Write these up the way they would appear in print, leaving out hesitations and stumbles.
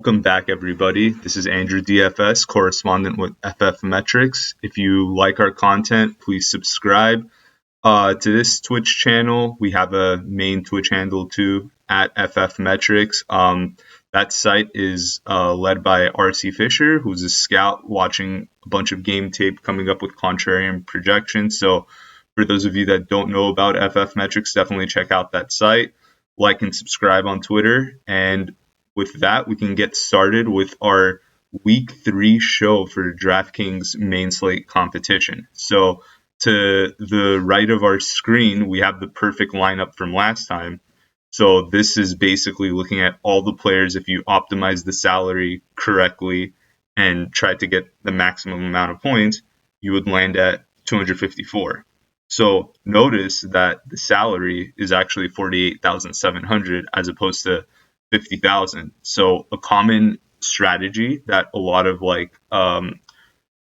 Welcome back, everybody. This is AndrewDFS, correspondent with FFMetrics. If you like our content, please subscribe to this Twitch channel. We have a main Twitch handle too, at FFMetrics. That site is led by RC Fisher, who's a scout watching a bunch of game tape, coming up with contrarian projections. So for those of you that don't know about FFMetrics, definitely check out that site. Like and subscribe on Twitter. And with that, we can get started with our week 3 show for DraftKings Mainslate competition. So to the right of our screen, we have the perfect lineup from last time. So this is basically looking at all the players. If you optimize the salary correctly and try to get the maximum amount of points, you would land at 254. So notice that the salary is actually 48,700 as opposed to 50,000. So a common strategy that a lot of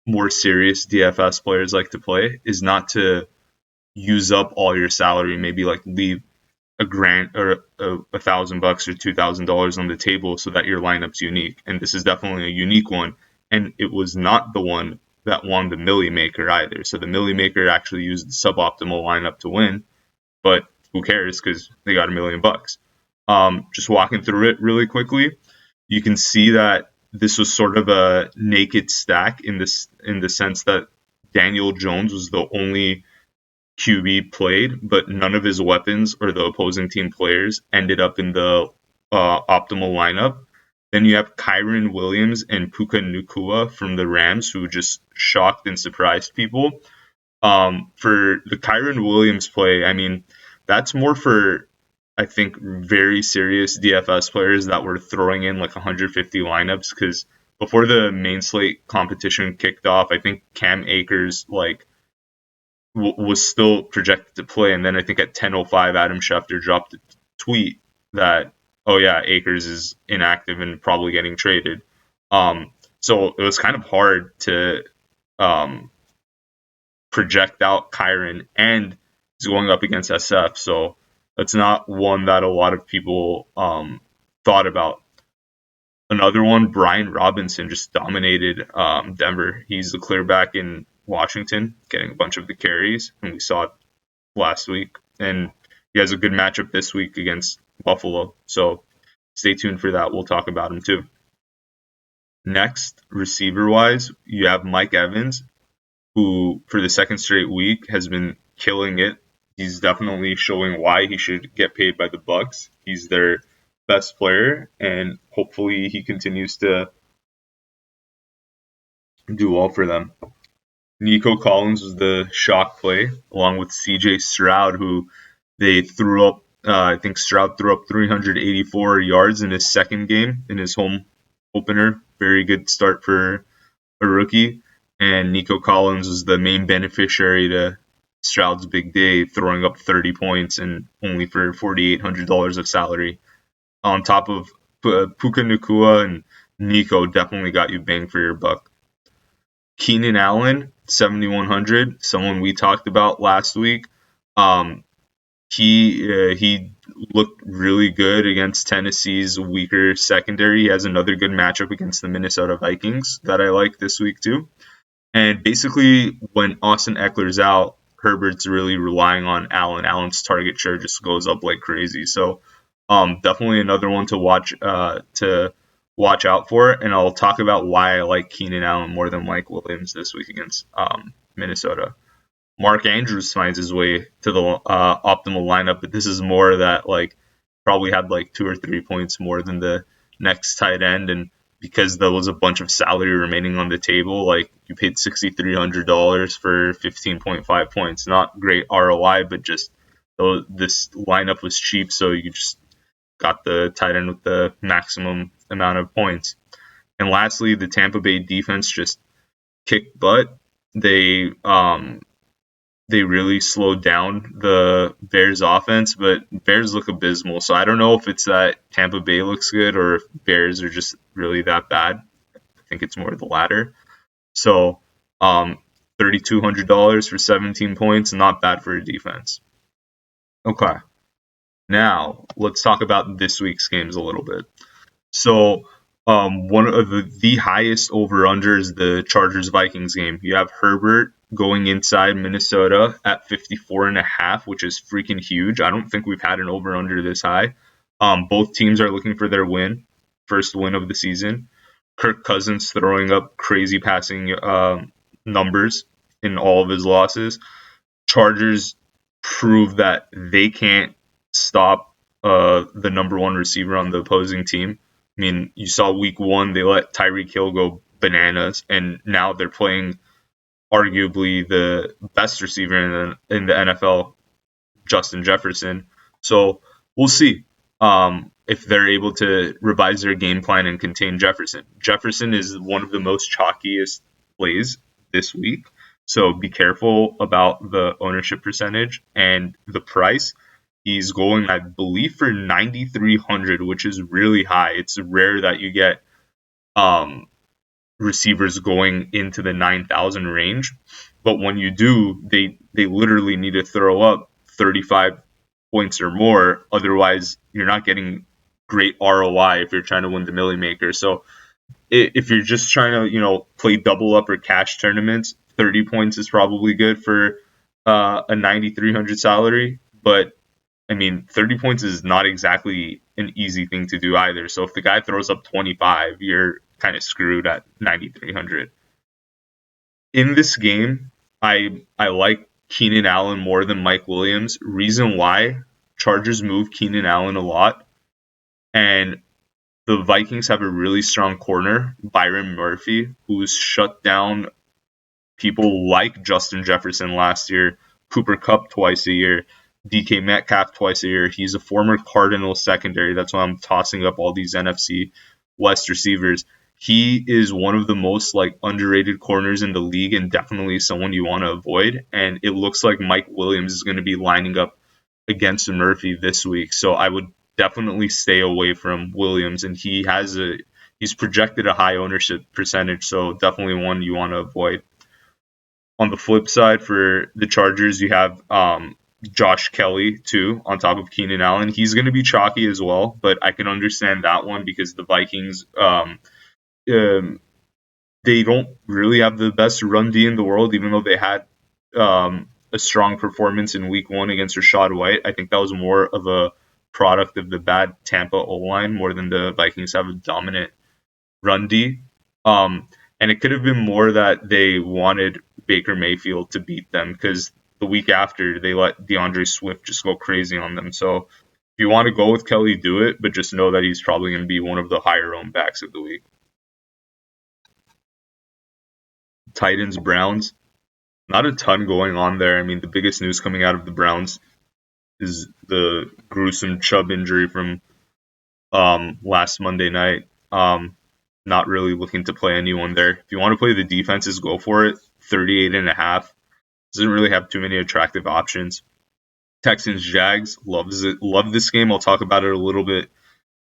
more serious DFS players like to play is not to use up all your salary, maybe leave a grand or $1,000 or $2,000 on the table so that your lineup's unique. And this is definitely a unique one. And it was not the one that won the Millie Maker either. So the Millie Maker actually used the suboptimal lineup to win, but who cares because they got $1 million. Just walking through it really quickly, you can see that this was sort of a naked stack in the sense that Daniel Jones was the only QB played, but none of his weapons or the opposing team players ended up in the optimal lineup. Then you have Kyren Williams and Puka Nacua from the Rams, who just shocked and surprised people. For the Kyren Williams play, I mean, that's more for, I think, very serious DFS players that were throwing in 150 lineups, because before the Mainslate competition kicked off, I think Cam Akers was still projected to play, and then I think at 10:05 Adam Schefter dropped a tweet that, oh yeah, Akers is inactive and probably getting traded. So it was kind of hard to project out Kyren, and he's going up against SF, so that's not one that a lot of people thought about. Another one, Brian Robinson, just dominated Denver. He's the clear back in Washington, getting a bunch of the carries, and we saw it last week. And he has a good matchup this week against Buffalo, so stay tuned for that. We'll talk about him too. Next, receiver-wise, you have Mike Evans, who for the second straight week has been killing it. He's definitely showing why he should get paid by the Bucs. He's their best player, and hopefully he continues to do well for them. Nico Collins was the shock play, along with CJ Stroud, who they threw up. I think Stroud threw up 384 yards in his second game in his home opener. Very good start for a rookie. And Nico Collins was the main beneficiary to Stroud's big day, throwing up 30 points and only for $4,800 of salary. On top of Puka Nacua and Nico, definitely got you bang for your buck. Keenan Allen, 7,100, someone we talked about last week. He looked really good against Tennessee's weaker secondary. He has another good matchup against the Minnesota Vikings that I like this week too. And basically, when Austin Eckler's out, Herbert's really relying on Allen. Allen's target share just goes up like crazy. So definitely another one to watch out for. And I'll talk about why I like Keenan Allen more than Mike Williams this week against Minnesota. Mark Andrews finds his way to the optimal lineup, but this is more that probably had 2 or 3 points more than the next tight end. And because there was a bunch of salary remaining on the table, you paid $6,300 for 15.5 points. Not great ROI, but just this lineup was cheap, so you just got the tight end with the maximum amount of points. And lastly, the Tampa Bay defense just kicked butt. They really slowed down the Bears offense, but Bears look abysmal. So I don't know if it's that Tampa Bay looks good or if Bears are just really that bad. I think it's more the latter. So $3,200 for 17 points, not bad for a defense. Okay. Now, let's talk about this week's games a little bit. So One of the highest over-under is the Chargers-Vikings game. You have Herbert going inside Minnesota at 54.5, which is freaking huge. I don't think we've had an over-under this high. Both teams are looking for their first win of the season. Kirk Cousins throwing up crazy passing numbers in all of his losses. Chargers prove that they can't stop the number one receiver on the opposing team. I mean, you saw week one, they let Tyreek Hill go bananas, and now they're playing arguably the best receiver in the NFL, Justin Jefferson. So we'll see if they're able to revise their game plan and contain Jefferson. Jefferson is one of the most chalkiest plays this week. So be careful about the ownership percentage and the price. He's going, I believe, for 9,300, which is really high. It's rare that you get um, receivers going into the 9,000 range. But when you do, they literally need to throw up 35 points or more. Otherwise, you're not getting great ROI if you're trying to win the Millie Maker. So if you're just trying to, play double up or cash tournaments, 30 points is probably good for a 9,300 salary. But I mean, 30 points is not exactly an easy thing to do either. So if the guy throws up 25, you're kind of screwed at 9,300. In this game, I like Keenan Allen more than Mike Williams. Reason why: Chargers move Keenan Allen a lot, and the Vikings have a really strong corner, Byron Murphy, who's shut down people like Justin Jefferson last year, Cooper Kupp twice a year, DK Metcalf twice a year. He's a former Cardinals secondary. That's why I'm tossing up all these NFC West receivers. He is one of the most underrated corners in the league, and definitely someone you want to avoid. And it looks like Mike Williams is going to be lining up against Murphy this week, so I would definitely stay away from Williams. And he's projected a high ownership percentage, so definitely one you want to avoid. On the flip side, for the Chargers, you have Josh Kelly too, on top of Keenan Allen. He's going to be chalky as well, but I can understand that one because the Vikings, they don't really have the best run D in the world, even though they had a strong performance in week one against Rachaad White. I think that was more of a product of the bad Tampa O-line more than the Vikings have a dominant run D. And it could have been more that they wanted Baker Mayfield to beat them, because the week after they let DeAndre Swift just go crazy on them. So if you want to go with Kelly, do it, but just know that he's probably going to be one of the higher owned backs of the week. Titans, Browns, not a ton going on there. I mean, the biggest news coming out of the Browns is the gruesome Chubb injury from last Monday night. Not really looking to play anyone there. If you want to play the defenses, go for it. 38.5. Doesn't really have too many attractive options. Texans, Jags, love this game. I'll talk about it a little bit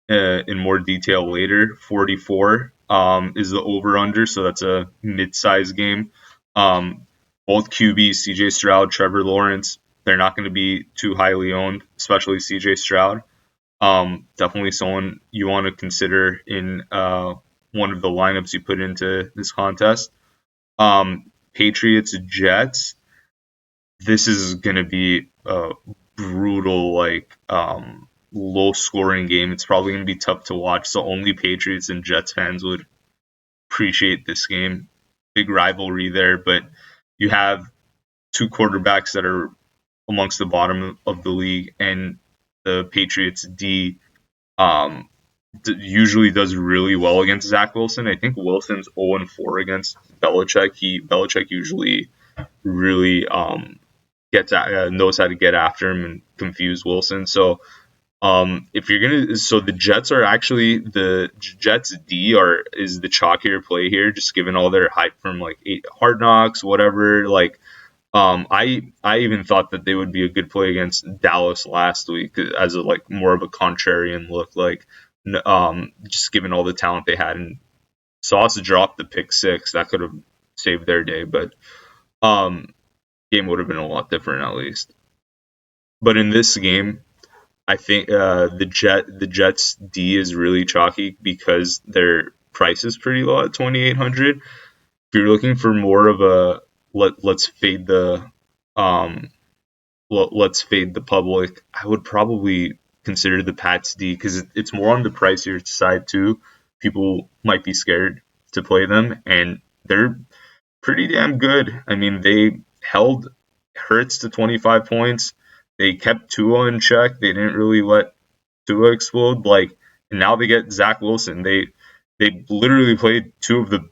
in more detail later. 44 is the over-under, so that's a mid-size game. Both QBs, CJ Stroud, Trevor Lawrence, they're not going to be too highly owned, especially CJ Stroud. Definitely someone you want to consider in one of the lineups you put into this contest. Patriots, Jets. This is going to be a brutal, low-scoring game. It's probably going to be tough to watch, so only Patriots and Jets fans would appreciate this game. Big rivalry there, but you have two quarterbacks that are amongst the bottom of the league, and the Patriots D usually does really well against Zach Wilson. I think Wilson's 0-4 against Belichick. Belichick usually really knows how to get after him and confuse Wilson. So the Jets are actually, the Jets D is the chalkier play here, just given all their hype from Hard Knocks, whatever. I even thought that they would be a good play against Dallas last week as more of a contrarian look, just given all the talent they had. And Sauce dropped the pick six, that could have saved their day, but game would have been a lot different at least. But in this game, I think the Jets D is really chalky because they're price is pretty low at 2,800. If you're looking for more of a let's fade the let's fade the public, I would probably consider the Pats D because it's more on the pricier side too. People might be scared to play them, and they're pretty damn good. I mean, they held Hurts to 25 points. They kept Tua in check. They didn't really let Tua explode. And now they get Zach Wilson. They literally played two of the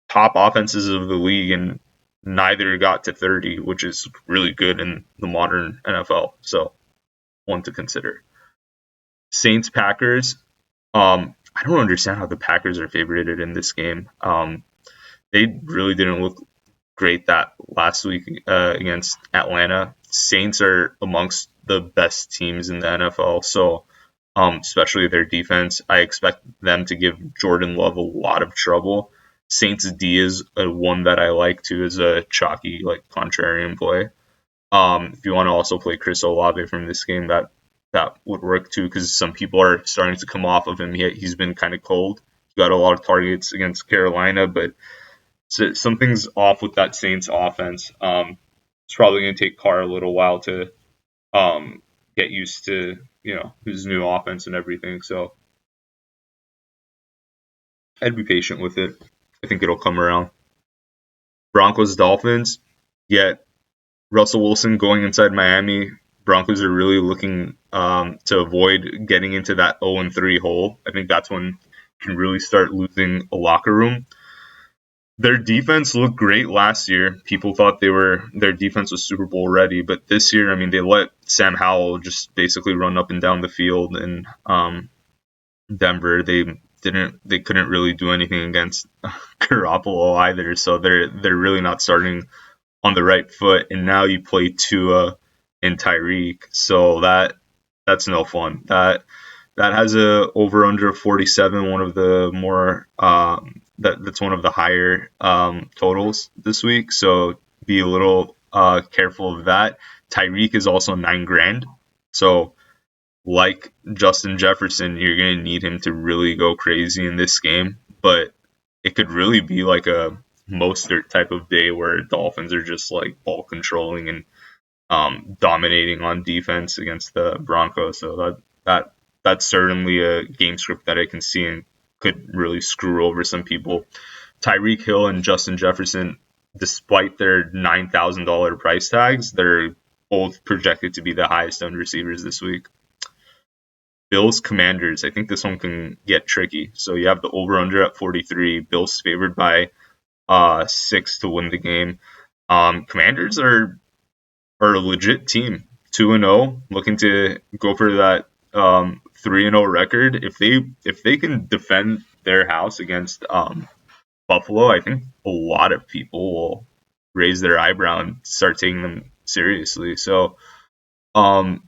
top offenses of the league, and neither got to 30, which is really good in the modern NFL. So, one to consider. Saints Packers. I don't understand how the Packers are favorited in this game. They really didn't look great that last week against Atlanta. Saints are amongst the best teams in the NFL, so especially their defense, I expect them to give Jordan Love a lot of trouble. Saints D is one that I like too, as a chalky contrarian play. If you want to also play Chris Olave from this game, that would work too, because some people are starting to come off of him. He's been kind of cold. He got a lot of targets against Carolina, but something's off with that Saints offense. It's probably going to take Carr a little while to get used to his new offense and everything. So I'd be patient with it. I think it'll come around. Broncos Dolphins. Yet Russell Wilson going inside Miami. Broncos are really looking to avoid getting into that 0-3 hole. I think that's when you can really start losing a locker room. Their defense looked great last year. People thought their defense was Super Bowl ready, but this year, I mean, they let Sam Howell just basically run up and down the field in Denver. They couldn't really do anything against Garoppolo either, so they're really not starting on the right foot. And now you play Tua and Tyreek, so that's no fun. That has a over under 47, one of the more that's one of the higher totals this week. So be a little careful of that. Tyreek is also $9,000, so like Justin Jefferson, you're gonna need him to really go crazy in this game. But it could really be like a Mostert type of day where Dolphins are just ball controlling and dominating on defense against the Broncos. So that's certainly a game script that I can see and could really screw over some people. Tyreek Hill and Justin Jefferson, despite their $9,000 price tags, they're both projected to be the highest owned receivers this week. Bills Commanders. I think this one can get tricky. So you have the over-under at 43. Bills favored by 6 to win the game. Commanders are a legit team. 2-0, looking to go for that 3-0 record. If they can defend their house against Buffalo, I think a lot of people will raise their eyebrow and start taking them seriously. So I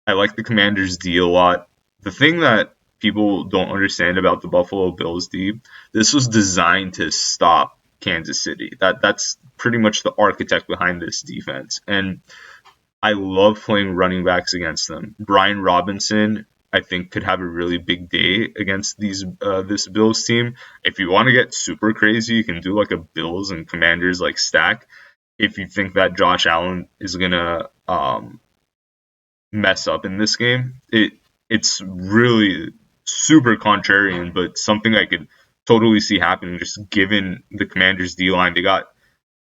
like the Commanders D a lot. The thing that people don't understand about the Buffalo Bills D, this was designed to stop Kansas City. That's pretty much the architect behind this defense. And I love playing running backs against them. Brian Robinson, I think, could have a really big day against this Bills team. If you want to get super crazy, you can do like a Bills and Commanders stack. If you think that Josh Allen is gonna mess up in this game, it's really super contrarian, but something I could totally see happening just given the Commanders D line. They got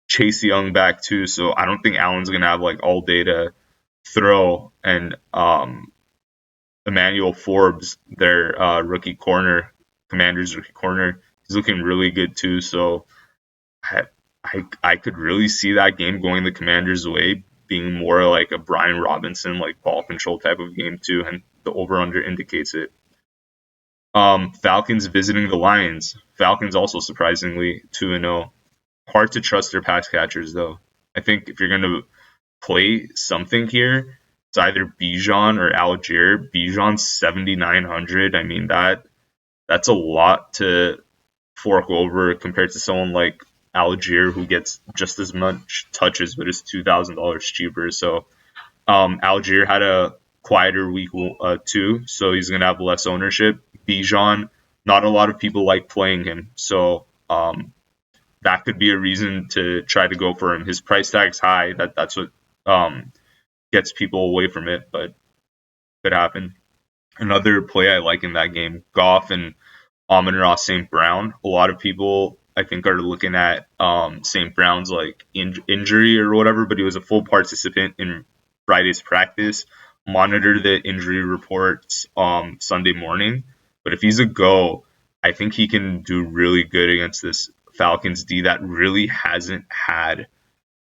Chase Young back too, so I don't think Allen's gonna have all day to throw. And Emmanuel Forbes, their rookie corner, Commanders rookie corner, he's looking really good too. So I could really see that game going the Commanders' way, being more like a Brian Robinson ball control type of game too, and the over-under indicates it. Falcons visiting the Lions. Falcons also surprisingly 2-0. Hard to trust their pass catchers though. I think if you're going to play something here, it's either Bijan or Algier. Bijan's 7,900. I mean that's a lot to fork over compared to someone like Algier who gets just as much touches but is $2,000 cheaper. So Algier had a quieter week 2, so he's going to have less ownership. Bijan not a lot of people like playing him. So that could be a reason to try to go for him. His price tag's high. That's what um, gets people away from it, but could happen. Another play I like in that game, Goff and Amon-Ra St. Brown. A lot of people, I think, are looking at St. Brown's like injury or whatever, but he was a full participant in Friday's practice. Monitor the injury reports Sunday morning. But if he's a go, I think he can do really good against this Falcons D that really hasn't had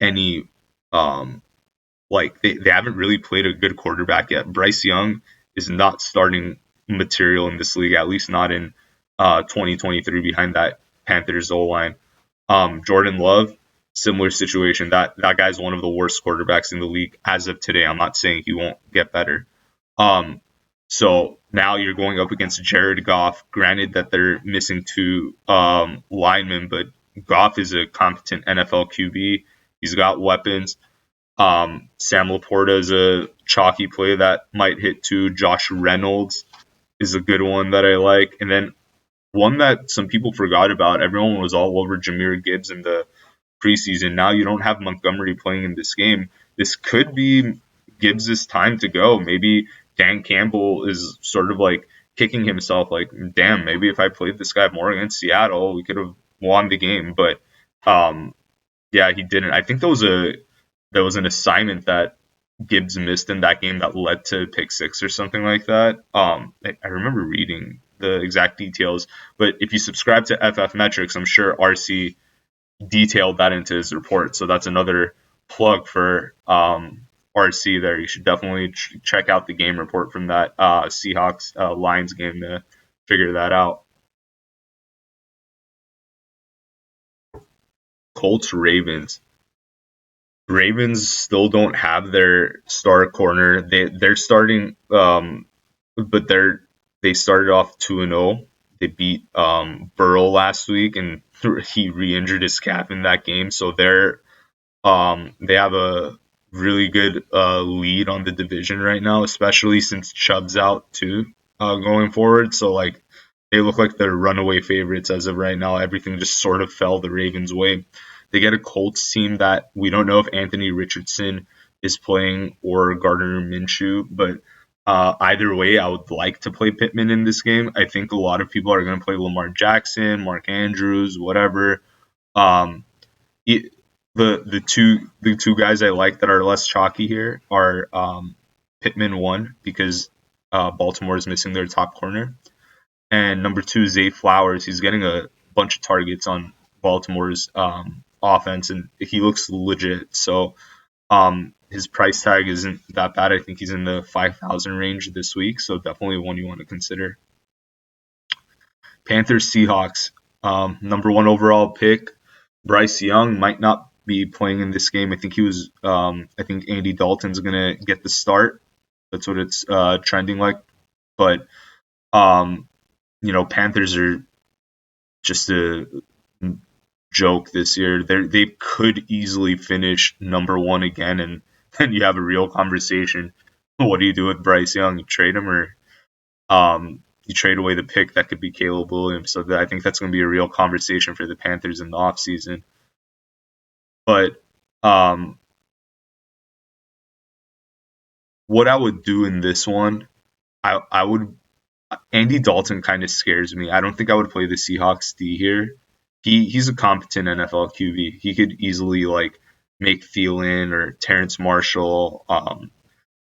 any they haven't really played a good quarterback yet. Bryce Young is not starting material in this league, at least not in 2023 behind that Panthers O line. Jordan Love, similar situation. That guy's one of the worst quarterbacks in the league as of today. I'm not saying he won't get better. So now you're going up against Jared Goff. Granted that they're missing two linemen, but Goff is a competent NFL QB. He's got weapons. Sam Laporta is a chalky play that might hit too. Josh Reynolds is a good one that I like. And then one that some people forgot about, everyone was all over Jahmyr Gibbs in the preseason. Now you don't have Montgomery playing in this game. This could be Gibbs' time to go. Maybe Dan Campbell is sort of like kicking himself like, damn, maybe if I played this guy more against Seattle, we could have won the game. But yeah, he didn't. I think there was an assignment that Gibbs missed in that game that led to pick six or something like that. I remember reading the exact details, but if you subscribe to FFMetrics, I'm sure RC detailed that into his report. So that's another plug for RC there. You should definitely check out the game report from that Seahawks Lions game to figure that out. Colts Ravens. Ravens still don't have their star corner. They're starting, but they started off 2-0. They beat Burrow last week, and he re-injured his calf in that game. So they have a really good lead on the division right now, especially since Chubb's out too going forward. So like they look like they're runaway favorites as of right now. Everything just sort of fell the Ravens' way. They get a Colts team that we don't know if Anthony Richardson is playing or Gardner Minshew, but either way, I would like to play Pittman in this game. I think a lot of people are going to play Lamar Jackson, Mark Andrews, whatever. Um, the two guys I like that are less chalky here are Pittman one because Baltimore is missing their top corner, and number two Zay Flowers. He's getting a bunch of targets on Baltimore's offense, and he looks legit. So his price tag isn't that bad. I think he's in the 5,000 range this week, so definitely one you want to consider. Panthers Seahawks, number one overall pick. Bryce Young might not be playing in this game. I think I think Andy Dalton's gonna get the start. That's what it's trending like. But Panthers are just a joke this year. They could easily finish number one again, and then you have a real conversation. What do you do with Bryce Young? You trade him, or you trade away the pick that could be Caleb Williams. So I think that's going to be a real conversation for the Panthers in the offseason. But what I would do in this one, I would. Andy Dalton kind of scares me. I don't think I would play the Seahawks D here. He's a competent NFL QB. He could easily like make Thielen or Terrence Marshall.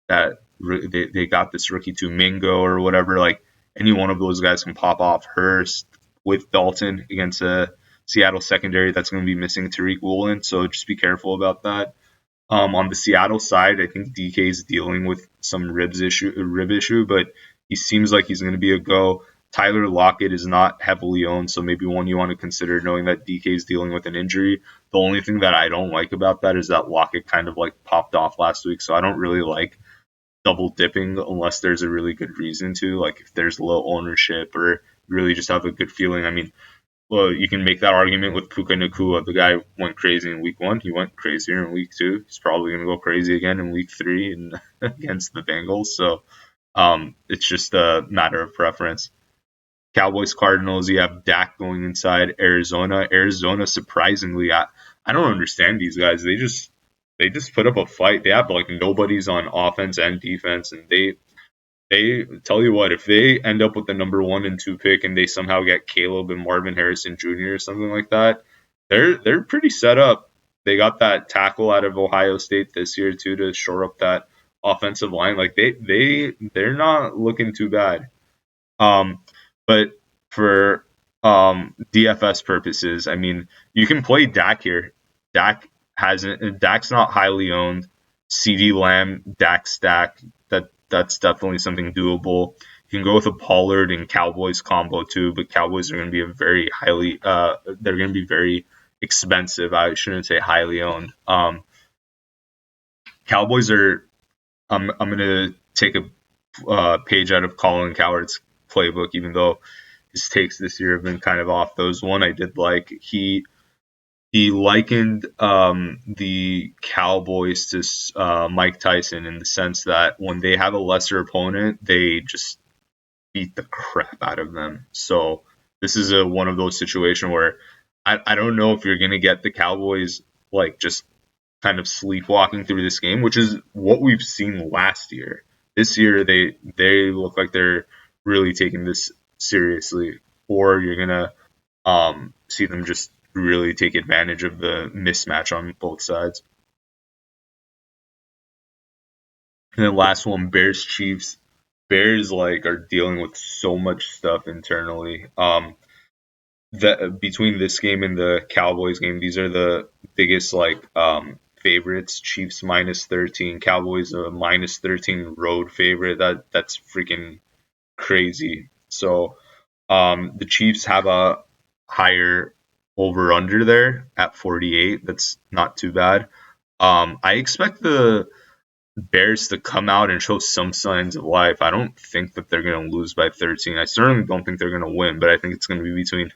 That they got this rookie to Mingo or whatever. Like any one of those guys can pop off. Hurst with Dalton against a Seattle secondary that's going to be missing Tariq Woolen. So just be careful about that. On the Seattle side, I think DK is dealing with some rib issue, but he seems like he's going to be a go. Tyler Lockett is not heavily owned, so maybe one you want to consider knowing that DK is dealing with an injury. The only thing that I don't like about that is that Lockett kind of like popped off last week, so I don't really like double dipping unless there's a really good reason to, like if there's low ownership or really just have a good feeling. I mean, well, you can make that argument with Puka Nacua. The guy went crazy in week one. He went crazier in week two. He's probably going to go crazy again in week three and against the Bengals. So it's just a matter of preference. Cowboys, Cardinals. You have Dak going inside Arizona. Arizona, surprisingly, I don't understand these guys. They just put up a fight. They have like nobodies on offense and defense, and they tell you what, if they end up with the number 1 and 2 pick and they somehow get Caleb and Marvin Harrison Jr. or something like that, they're pretty set up. They got that tackle out of Ohio State this year too to shore up that offensive line. Like they're not looking too bad. Um, but for DFS purposes, I mean, you can play Dak here. Dak's not highly owned. CD Lamb, Dak stack. That's definitely something doable. You can go with a Pollard and Cowboys combo too, but Cowboys are going to be a very highly they're going to be very expensive. I shouldn't say highly owned. Cowboys are. I'm going to take a page out of Colin Cowherd's playbook, even though his takes this year have been kind of off. Those one I did like. He likened the Cowboys to Mike Tyson in the sense that when they have a lesser opponent, they just beat the crap out of them. So this is one of those situations where I don't know if you're going to get the Cowboys like just kind of sleepwalking through this game, which is what we've seen last year. This year they look like they're really taking this seriously, or you're gonna see them just really take advantage of the mismatch on both sides. And then last one, Bears Chiefs. Bears like are dealing with so much stuff internally. That between this game and the Cowboys game, these are the biggest like favorites. Chiefs -13, Cowboys a -13 road favorite. That's freaking crazy. So the Chiefs have a higher over under there at 48. That's not too bad. I expect the Bears to come out and show some signs of life. I don't think that they're going to lose by 13. I certainly don't think they're going to win, but I think it's going to be between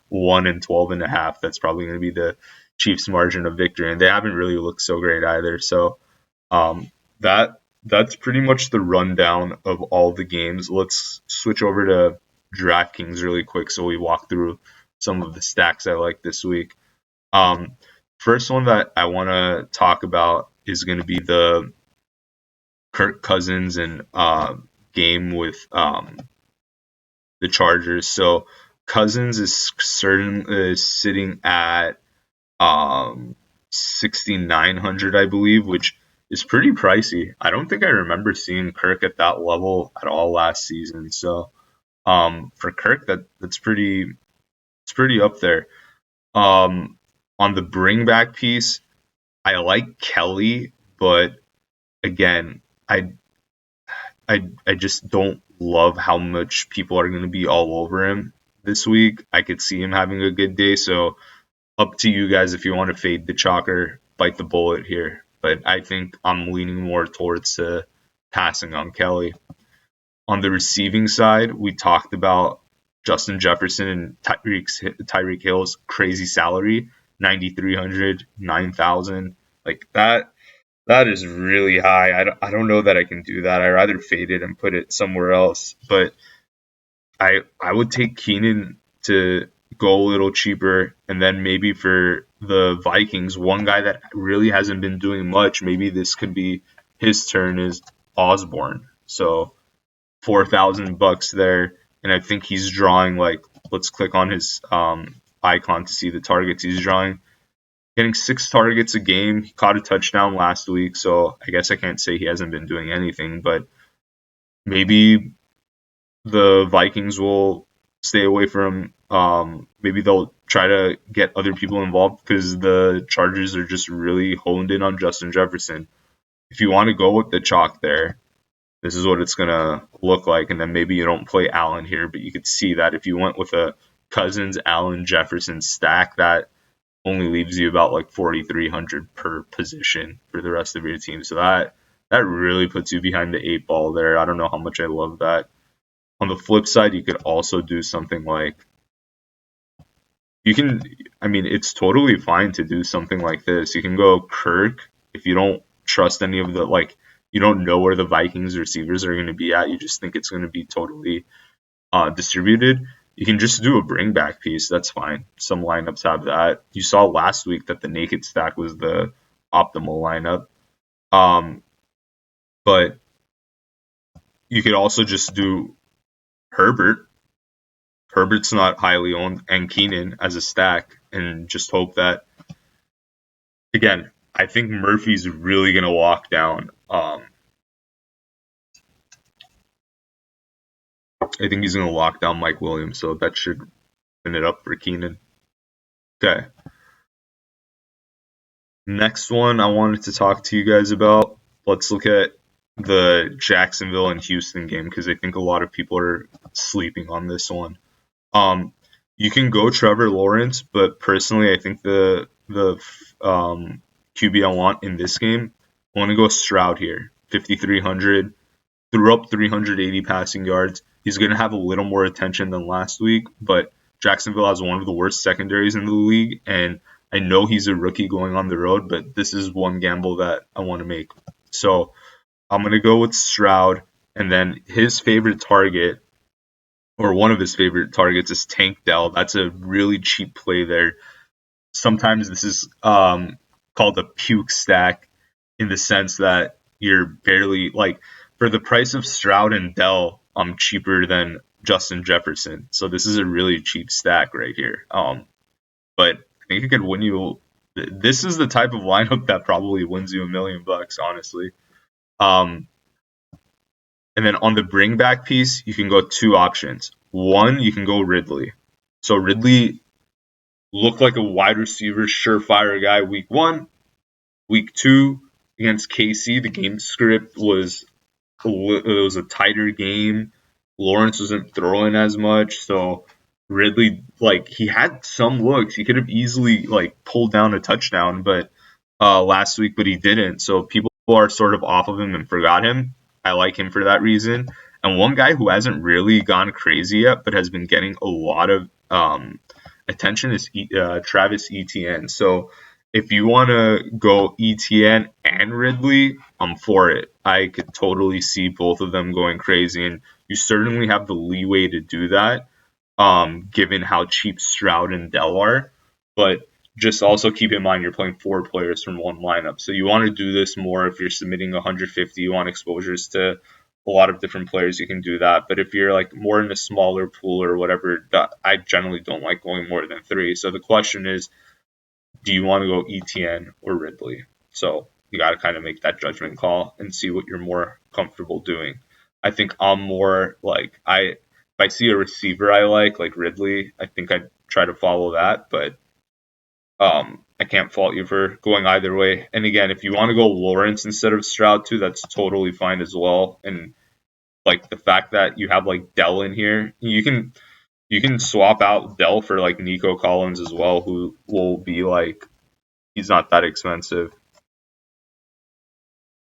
1 and 12.5. That's probably going to be the Chiefs' margin of victory, and they haven't really looked so great either. So that's pretty much the rundown of all the games. Let's switch over to DraftKings really quick so we walk through some of the stacks I like this week. First one that I want to talk about is going to be the Kirk Cousins and game with the Chargers. So Cousins is sitting at 6,900, I believe, which is pretty pricey. I don't think I remember seeing Kirk at that level at all last season. So for Kirk, it's pretty up there. On the bring back piece, I like Kelly, but again, I just don't love how much people are going to be all over him this week. I could see him having a good day, so up to you guys if you want to fade the chalker, bite the bullet here. But I think I'm leaning more towards passing on Kelly. On the receiving side, we talked about Justin Jefferson and Tyreek Hill's crazy salary, 9,300, 9,000, like that. That is really high. I don't know that I can do that. I'd rather fade it and put it somewhere else. But I would take Keenan to go a little cheaper, and then maybe for the Vikings, one guy that really hasn't been doing much, maybe this could be his turn, is Osborne. So $4,000 there, and I think he's drawing like, let's click on his icon to see the targets he's drawing. Getting 6 targets a game. He caught a touchdown last week, so I guess I can't say he hasn't been doing anything, but maybe the Vikings will stay away from maybe they'll try to get other people involved because the Chargers are just really honed in on Justin Jefferson. If you want to go with the chalk there, this is what it's going to look like, and then maybe you don't play Allen here, but you could see that if you went with a Cousins, Allen, Jefferson stack, that only leaves you about like 4,300 per position for the rest of your team. So that really puts you behind the 8 ball there. I don't know how much I love that. On the flip side, you could also do something like it's totally fine to do something like this. You can go Kirk if you don't trust any of the you don't know where the Vikings receivers are going to be at. You just think it's going to be totally distributed, you can just do a bring back piece. That's fine. Some lineups have that. You saw last week that the naked stack was the optimal lineup. But you could also just do Herbert. Herbert's not highly owned, and Keenan as a stack, and just hope that, again, I think Murphy's really going to lock down. I think he's going to lock down Mike Williams, so that should open it up for Keenan. Okay. Next one I wanted to talk to you guys about. Let's look at the Jacksonville and Houston game, because I think a lot of people are sleeping on this one. You can go Trevor Lawrence, but personally, I think the QB I want in this game, I want to go Stroud here. 5,300, threw up 380 passing yards. He's going to have a little more attention than last week, but Jacksonville has one of the worst secondaries in the league, and I know he's a rookie going on the road, but this is one gamble that I want to make. So I'm going to go with Stroud, and then his favorite target, or one of his favorite targets, is Tank Dell. That's a really cheap play there. Sometimes this is called a puke stack, in the sense that you're barely, like, for the price of Stroud and Dell, I'm cheaper than Justin Jefferson. So this is a really cheap stack right here. But I think it could win you. This is the type of lineup that probably wins you $1 million, honestly. And then on the bring back piece, you can go two options. One, you can go Ridley. So Ridley looked like a wide receiver, surefire guy week 1. Week 2 against KC, the game script was a tighter game. Lawrence wasn't throwing as much, so Ridley, like, he had some looks. He could have easily, like, pulled down a touchdown, but last week, but he didn't. So people are sort of off of him and forgot him. I like him for that reason. And one guy who hasn't really gone crazy yet, but has been getting a lot of attention, is Travis Etienne. So if you want to go Etienne and Ridley, I'm for it. I could totally see both of them going crazy, and you certainly have the leeway to do that, given how cheap Stroud and Dell are. But just also keep in mind you're playing 4 players from one lineup. So you want to do this more if you're submitting 150, you want exposures to a lot of different players, you can do that. But if you're, like, more in a smaller pool or whatever, I generally don't like going more than 3. So the question is, do you want to go ETN or Ridley? So you got to kind of make that judgment call and see what you're more comfortable doing. I think I'm more like, if I see a receiver I like Ridley, I think I'd try to follow that, but I can't fault you for going either way. And again, if you want to go Lawrence instead of Stroud too, that's totally fine as well. And, like, the fact that you have, like, Dell in here, you can swap out Dell for, like, Nico Collins as well, who will be, like, he's not that expensive.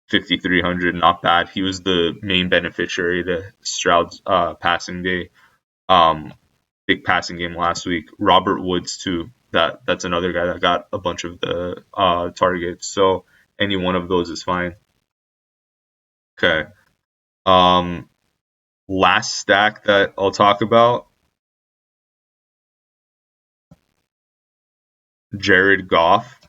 5,300, not bad. He was the main beneficiary to Stroud's passing day, big passing game last week. Robert Woods too. That's another guy that got a bunch of the targets. So any one of those is fine. Okay. Last stack that I'll talk about, Jared Goff,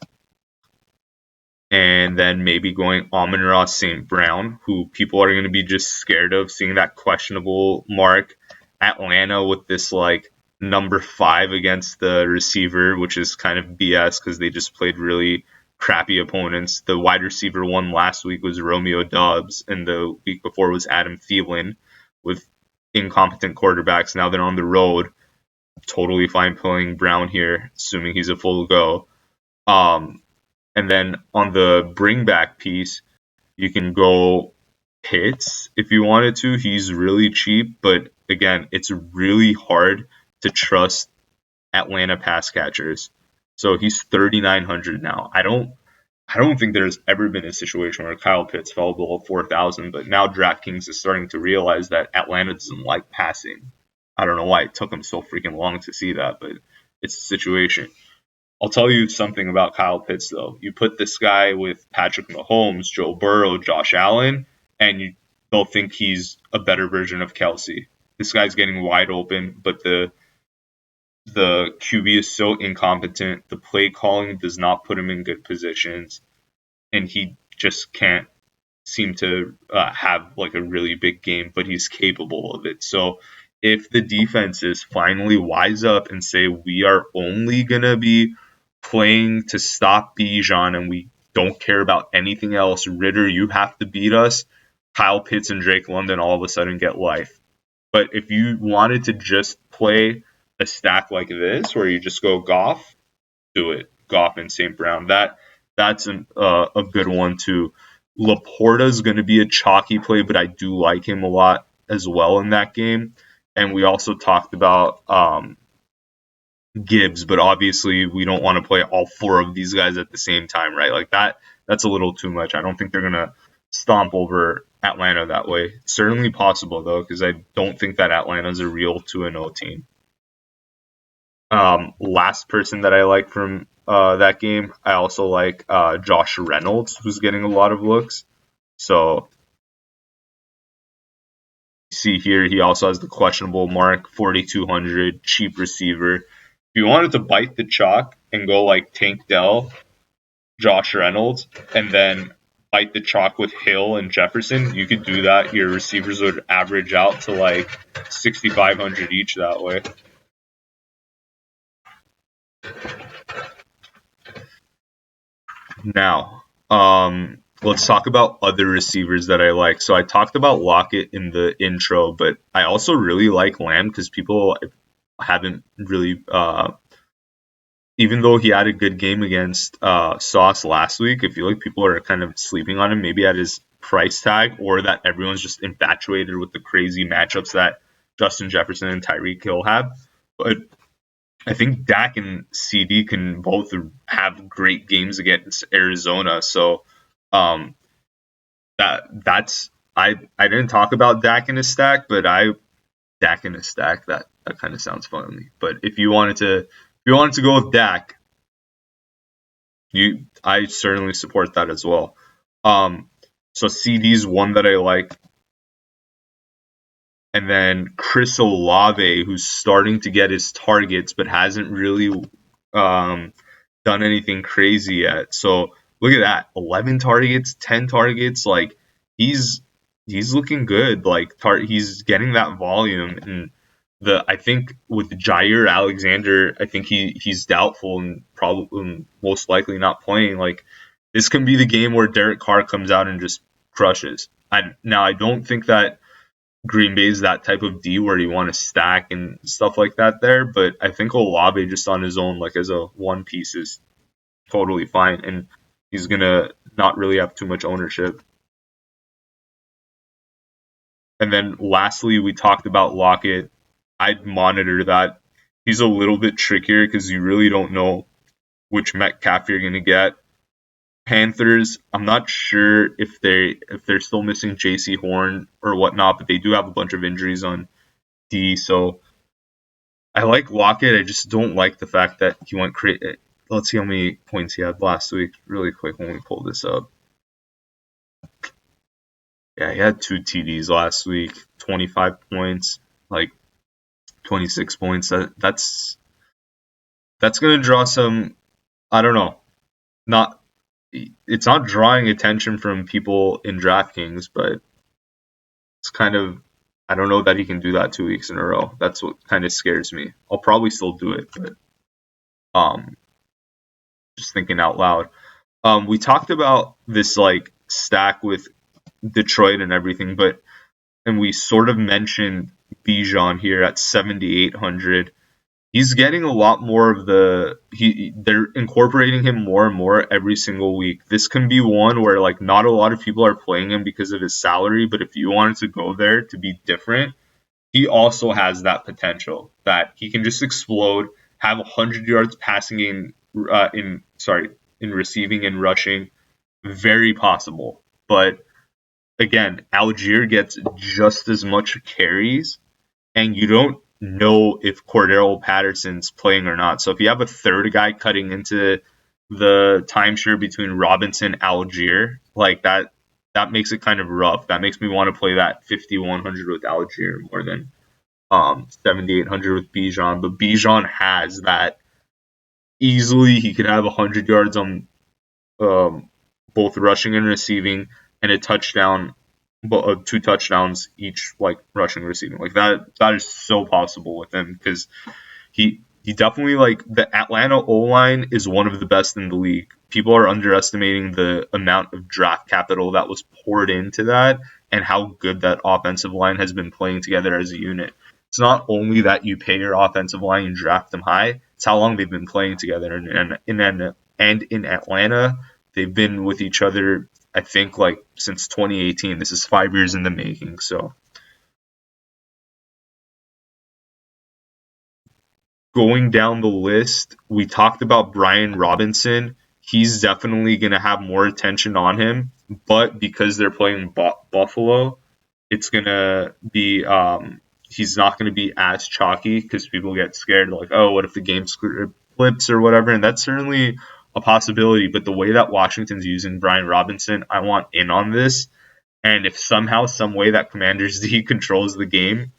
and then maybe going Amon-Ra St. Brown, who people are going to be just scared of, seeing that questionable mark. Atlanta with this, like, number 5 against the receiver, which is kind of BS because they just played really crappy opponents. The wide receiver one last week was Romeo Doubs, and the week before was Adam Thielen, with incompetent quarterbacks. Now they're on the road. Totally fine playing Brown here, assuming he's a full go. And then on the bring back piece, you can go Pitts if you wanted to. He's really cheap, but again, it's really hard to trust Atlanta pass catchers. So he's 3,900 now. I don't think there's ever been a situation where Kyle Pitts fell below 4,000, but now DraftKings is starting to realize that Atlanta doesn't like passing. I don't know why it took them so freaking long to see that, but it's the situation. I'll tell you something about Kyle Pitts, though. You put this guy with Patrick Mahomes, Joe Burrow, Josh Allen, and they'll think he's a better version of Kelsey. this guy's getting wide open, but the QB is so incompetent. The play calling does not put him in good positions, and he just can't seem to have like a really big game, but he's capable of it. So if the defenses finally wise up and say we are only gonna be playing to stop Bijan and we don't care about anything else, Ritter, you have to beat us. Kyle Pitts and Drake London all of a sudden get life. But if you wanted to just play a stack like this, where you just go Goff, do it. Goff and St. Brown. That's a good one too. Laporta's going to be a chalky play, but I do like him a lot as well in that game. And we also talked about Gibbs, but obviously we don't want to play all four of these guys at the same time, right? Like that's a little too much. I don't think they're going to stomp over Atlanta that way. Certainly possible though, because I don't think that Atlanta's a real 2-0 team. Last person that I like from that game, I also like Josh Reynolds, who's getting a lot of looks. So see here, he also has the questionable mark, 4,200, cheap receiver. If you wanted to bite the chalk and go like Tank Dell, Josh Reynolds, and then bite the chalk with Hill and Jefferson, you could do that. Your receivers would average out to like 6,500 each that way. Now, let's talk about other receivers that I like. So I talked about Lockett in the intro, but I also really like Lamb because people haven't really, even though he had a good game against Sauce last week, I feel like people are kind of sleeping on him, maybe at his price tag, or that everyone's just infatuated with the crazy matchups that Justin Jefferson and Tyreek Hill have. But I think Dak and CD can both have great games against Arizona. So that's I didn't talk about Dak in a stack, but Dak in a stack, that kind of sounds funny. But if you wanted to go with Dak, I certainly support that as well. So CD's one that I like. And then Chris Olave, who's starting to get his targets, but hasn't really done anything crazy yet. So look at that, 11 targets, 10 targets. Like he's looking good. Like he's getting that volume. And I think with Jair Alexander, I think he's doubtful and probably most likely not playing. Like this can be the game where Derek Carr comes out and just crushes. I don't think that Green Bay is that type of D where you want to stack and stuff like that there, but I think Olave just on his own, like as a one piece, is totally fine, and he's gonna not really have too much ownership. And then lastly, we talked about Lockett. I'd monitor that. He's a little bit trickier because you really don't know which Metcalf you're gonna get. Panthers, I'm not sure if they're still missing J.C. Horn or whatnot, but they do have a bunch of injuries on D. So I like Lockett. I just don't like the fact that he went crazy. Let's see how many points he had last week, really quick when we pull this up. Yeah, he had 2 TDs last week, 25 points, like 26 points. That's gonna draw some. I don't know. It's not drawing attention from people in DraftKings, but it's kind of, I don't know that he can do that 2 weeks in a row. That's what kind of scares me. I'll probably still do it, but just thinking out loud. We talked about this like stack with Detroit and everything, and we sort of mentioned Bijan here at 7,800. He's getting a lot more of they're incorporating him more and more every single week. This can be one where like not a lot of people are playing him because of his salary, but if you wanted to go there to be different, he also has that potential that he can just explode, have 100 yards passing in receiving and rushing. Very possible. But again, Algier gets just as much carries, and you don't know if Cordero Patterson's playing or not. So if you have a third guy cutting into the timeshare between Robinson and Algier, like that makes it kind of rough. That makes me want to play that 5,100 with Algier more than 7,800 with Bijan, but Bijan has that easily. He could have 100 yards on both rushing and receiving, and a touchdown, two touchdowns each, like rushing and receiving. Like that is so possible with him because he definitely, like, the Atlanta O-line is one of the best in the league. People are underestimating the amount of draft capital that was poured into that and how good that offensive line has been playing together as a unit. It's not only that you pay your offensive line and draft them high, it's how long they've been playing together. And in Atlanta, they've been with each other, I think, like since 2018. This is 5 years in the making. So going down the list, we talked about Brian Robinson. He's definitely going to have more attention on him, but because they're playing Buffalo, it's going to be he's not going to be as chalky because people get scared, like, oh, what if the game flips or whatever, and that's certainly a possibility. But the way that Washington's using Brian Robinson, I want in on this. And if somehow, some way that Commanders D controls the game,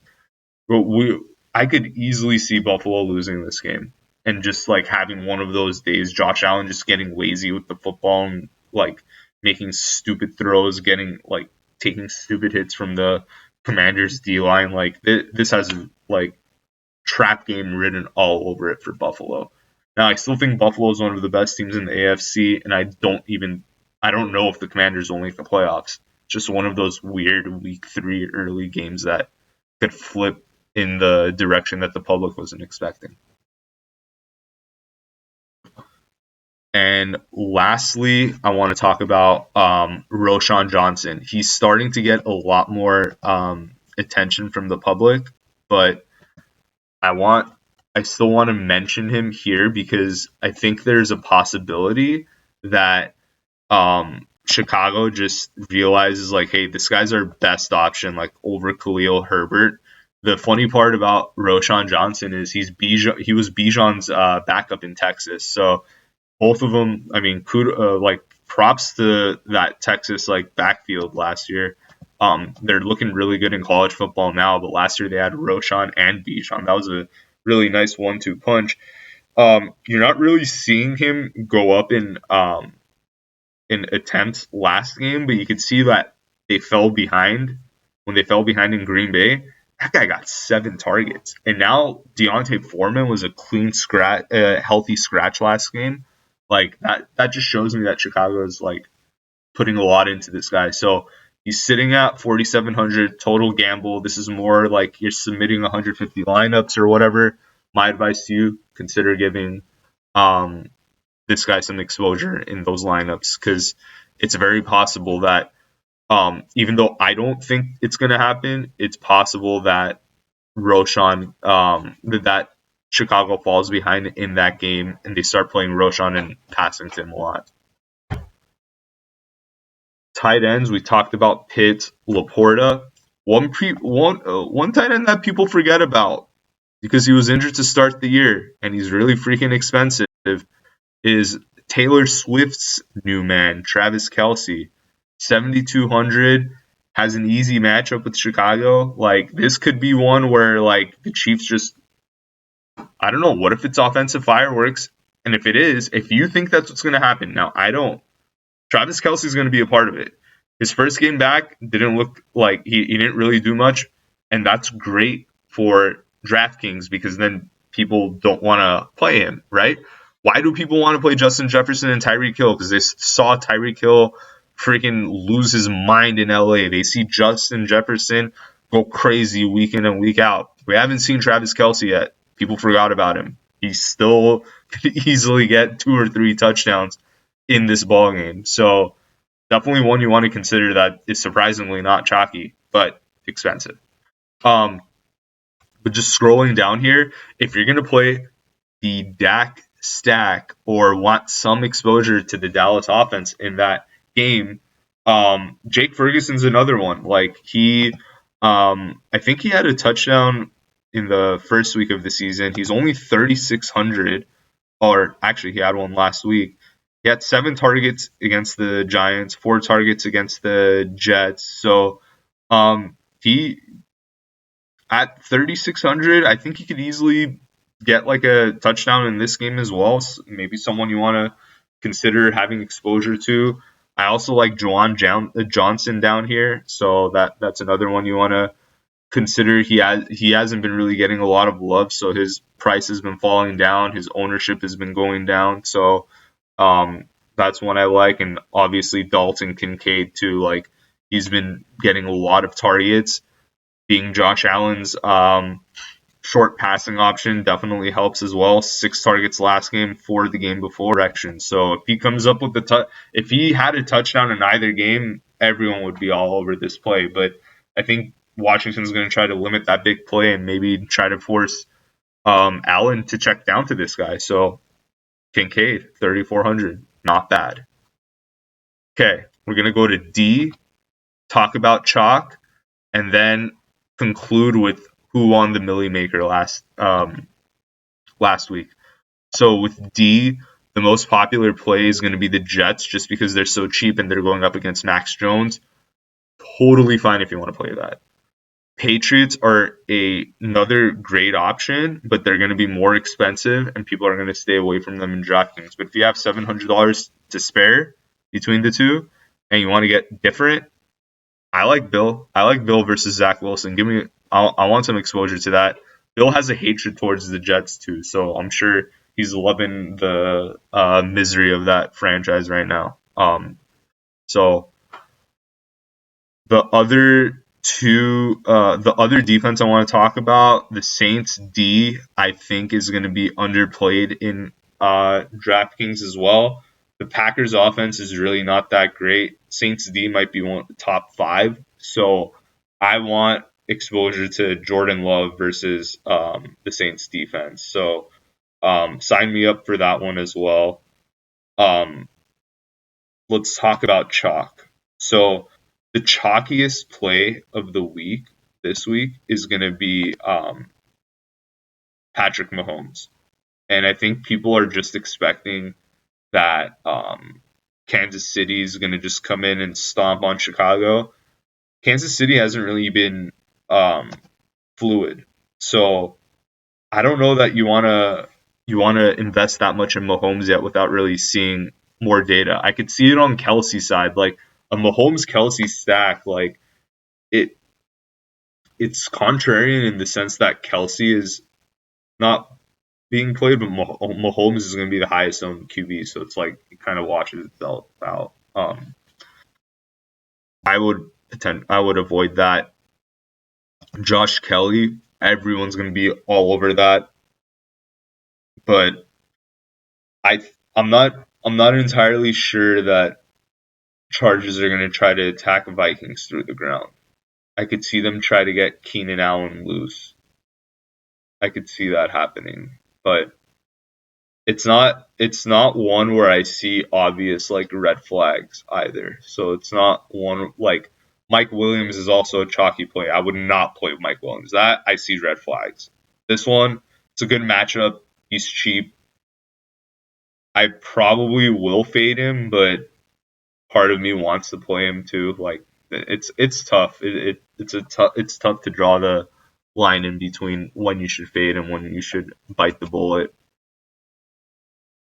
I could easily see Buffalo losing this game and just like having one of those days. Josh Allen just getting lazy with the football and like making stupid throws, getting like taking stupid hits from the Commanders D line. Like this has like trap game written all over it for Buffalo. Now I still think Buffalo is one of the best teams in the AFC, and I don't know if the Commanders will make the playoffs. Just one of those weird week 3 early games that could flip in the direction that the public wasn't expecting. And lastly, I want to talk about Roschon Johnson. He's starting to get a lot more attention from the public, but I still want to mention him here because I think there's a possibility that Chicago just realizes, like, hey, this guy's our best option, like over Khalil Herbert. The funny part about Roschon Johnson is he was Bijan's backup in Texas. So both of them, I mean, like props to that Texas like backfield last year. They're looking really good in college football now, but last year they had Roschon and Bijan. That was a really nice 1-2 punch. You're not really seeing him go up in attempts last game, but you could see that they fell behind when they fell behind in Green Bay. That guy got 7 targets, and now Deontay Foreman was a clean scratch, healthy scratch last game. Like that just shows me that Chicago is like putting a lot into this guy. So he's sitting at 4,700 total gamble. This is more like you're submitting 150 lineups or whatever. My advice to you: consider giving this guy some exposure in those lineups because it's very possible that even though I don't think it's going to happen, it's possible that Roschon, that Chicago falls behind in that game and they start playing Roschon and passing to him a lot. Tight ends, we talked about Pitt, Laporta. One tight end that people forget about because he was injured to start the year and he's really freaking expensive is Taylor Swift's new man, Travis Kelce. 7,200, has an easy matchup with Chicago. Like, this could be one where, like, the Chiefs just, I don't know, what if it's offensive fireworks? And if it is, if you think that's what's going to happen, now I don't. Travis Kelce is going to be a part of it. His first game back didn't look like he didn't really do much, and that's great for DraftKings because then people don't want to play him, right? Why do people want to play Justin Jefferson and Tyreek Hill? Because they saw Tyreek Hill freaking lose his mind in LA. They see Justin Jefferson go crazy week in and week out. We haven't seen Travis Kelce yet. People forgot about him. He still could easily get 2 or 3 touchdowns in this ball game. So definitely one you want to consider that is surprisingly not chalky, but expensive. But just scrolling down here, if you're going to play the Dak stack or want some exposure to the Dallas offense in that game, Jake Ferguson's another one. Like I think he had a touchdown in the first week of the season. He's only 3,600, or actually he had one last week. He had 7 targets against the Giants, 4 targets against the Jets. So he at 3,600, I think he could easily get like a touchdown in this game as well. So maybe someone you want to consider having exposure to. I also like Johnson down here, so that's another one you want to consider. He hasn't been really getting a lot of love, so his price has been falling down. His ownership has been going down, so that's one I like. And obviously Dalton Kincaid too. Like he's been getting a lot of targets. Being Josh Allen's short passing option definitely helps as well. 6 targets last game, 4 the game before. Direction. So if he comes up with if he had a touchdown in either game, everyone would be all over this play. But I think Washington's going to try to limit that big play and maybe try to force Allen to check down to this guy. So Kincaid, 3,400, not bad. Okay, we're going to go to D, talk about chalk, and then conclude with who won the Millie Maker last week. So with D, the most popular play is going to be the Jets just because they're so cheap and they're going up against Max Jones. Totally fine if you want to play that. Patriots are another great option, but they're going to be more expensive and people are going to stay away from them in DraftKings. But if you have $700 to spare between the two and you want to get different, I like Bill. I like Bill versus Zach Wilson. I want some exposure to that. Bill has a hatred towards the Jets too, so I'm sure he's loving the misery of that franchise right now. So the other defense I want to talk about, the Saints D, I think is going to be underplayed in DraftKings as well. The Packers offense is really not that great. Saints D might be one of the top 5. So I want exposure to Jordan Love versus the Saints defense. So sign me up for that one as well. Let's talk about chalk. So the chalkiest play of the week this week is going to be Patrick Mahomes. And I think people are just expecting that Kansas City is going to just come in and stomp on Chicago. Kansas City hasn't really been fluid. So I don't know that you want to invest that much in Mahomes yet without really seeing more data. I could see it on Kelsey's side, like a Mahomes Kelsey stack, like it's contrarian in the sense that Kelsey is not being played, but Mahomes is going to be the highest owned QB, so it's like it kind of washes itself out. I would avoid that. Josh Kelly, everyone's going to be all over that, but I'm not entirely sure that Chargers are going to try to attack Vikings through the ground. I could see them try to get Keenan Allen loose. I could see that happening, but it's not one where I see obvious like red flags either. So it's not one like Mike Williams is also a chalky play. I would not play with Mike Williams. That I see red flags. This one, it's a good matchup. He's cheap. I probably will fade him, but part of me wants to play him too. Like it's tough. It's tough to draw the line in between when you should fade and when you should bite the bullet.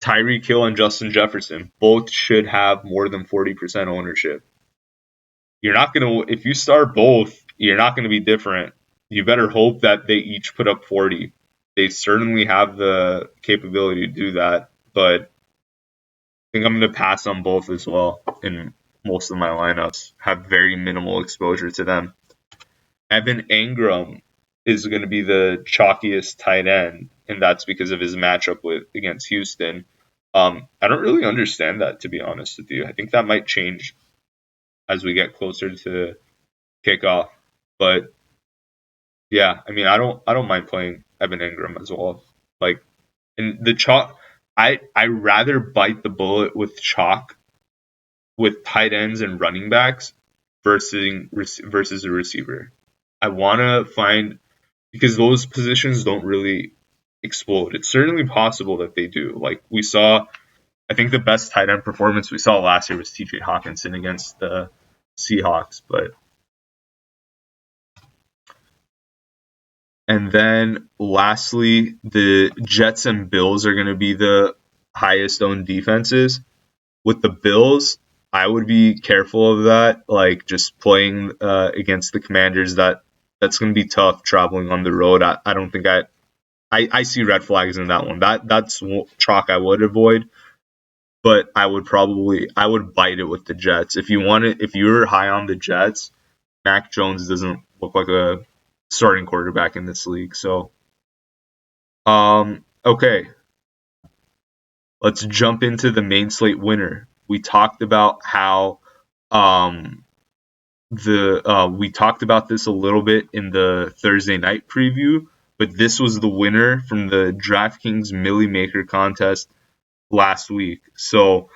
Tyreek Hill and Justin Jefferson both should have more than 40% ownership. You're not gonna if you start both, you're not gonna be different. You better hope that they each put up 40. They certainly have the capability to do that, but I think I'm going to pass on both as well in most of my lineups. Have very minimal exposure to them. Evan Engram is going to be the chalkiest tight end, and that's because of his matchup against Houston. I don't really understand that, to be honest with you. I think that might change as we get closer to kickoff. But yeah, I mean, I don't mind playing Evan Engram as well. Like in the chalk, I rather bite the bullet with chalk with tight ends and running backs versus a receiver. I want to find because those positions don't really explode. It's certainly possible that they do. Like we saw, I think the best tight end performance we saw last year was TJ Hawkinson against the Seahawks, but And then lastly, the Jets and Bills are going to be the highest owned defenses. With the Bills, I would be careful of that. Like just playing against the Commanders, that's going to be tough traveling on the road. I don't think I see red flags in that one. That's chalk I would avoid. But I would bite it with the Jets. If you're high on the Jets, Mac Jones doesn't look like a starting quarterback in this league. So, okay, let's jump into the main slate winner. We talked about how um, we talked about this a little bit in the Thursday night preview, but this was the winner from the DraftKings Millie Maker contest last week. So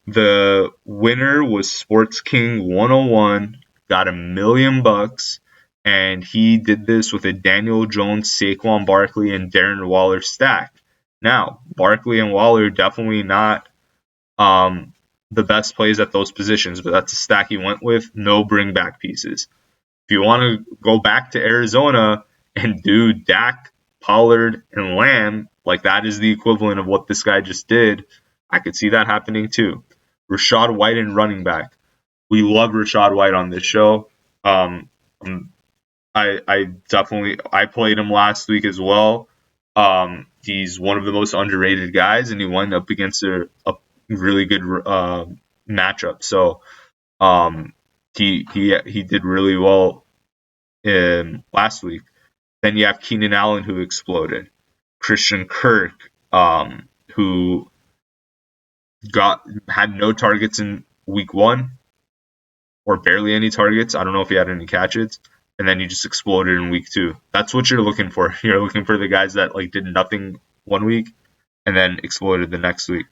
the winner was Sports King 101, got $1,000,000, and he did this with a Daniel Jones, Saquon Barkley, and Darren Waller stack. Now, Barkley and Waller definitely not the best plays at those positions, but that's a stack he went with. No bring back pieces. If you want to go back to Arizona and do Dak, Pollard, and Lamb, like that is the equivalent of what this guy just did, I could see that happening too. Rashad White and running back. We love Rashad White on this show. I played him last week as well. He's one of the most underrated guys, and he went up against a really good matchup. So he did really well last week. Then you have Keenan Allen, who exploded. Christian Kirk, who had no targets in week 1 or barely any targets. I don't know if he had any catches. And then he just exploded in week 2. That's what you're looking for. You're looking for the guys that like did nothing 1 week and then exploded the next week.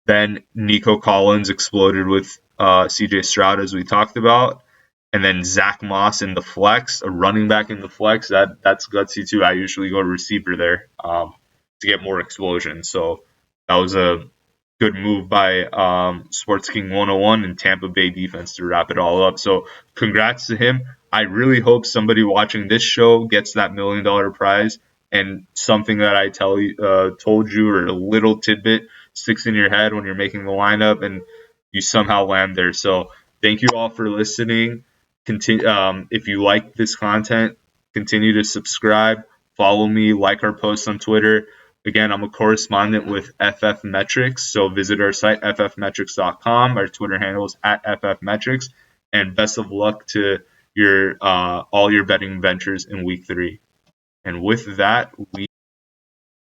Then Nico Collins exploded with CJ Stroud, as we talked about. And then Zach Moss in the flex, a running back in the flex. That's gutsy too. I usually go to receiver there to get more explosion. So that was a good move by Sports King 101 and Tampa Bay defense to wrap it all up. So congrats to him. I really hope somebody watching this show gets that $1,000,000 prize. And something that I told you, or a little tidbit, sticks in your head when you're making the lineup and you somehow land there. So thank you all for listening. Continue, if you like this content, continue to subscribe, follow me, like our posts on Twitter. Again, I'm a correspondent with FFMetrics, so visit our site, ffmetrics.com. Our Twitter handle is @FFmetrics. And best of luck to your all your betting ventures in week 3. And with that, we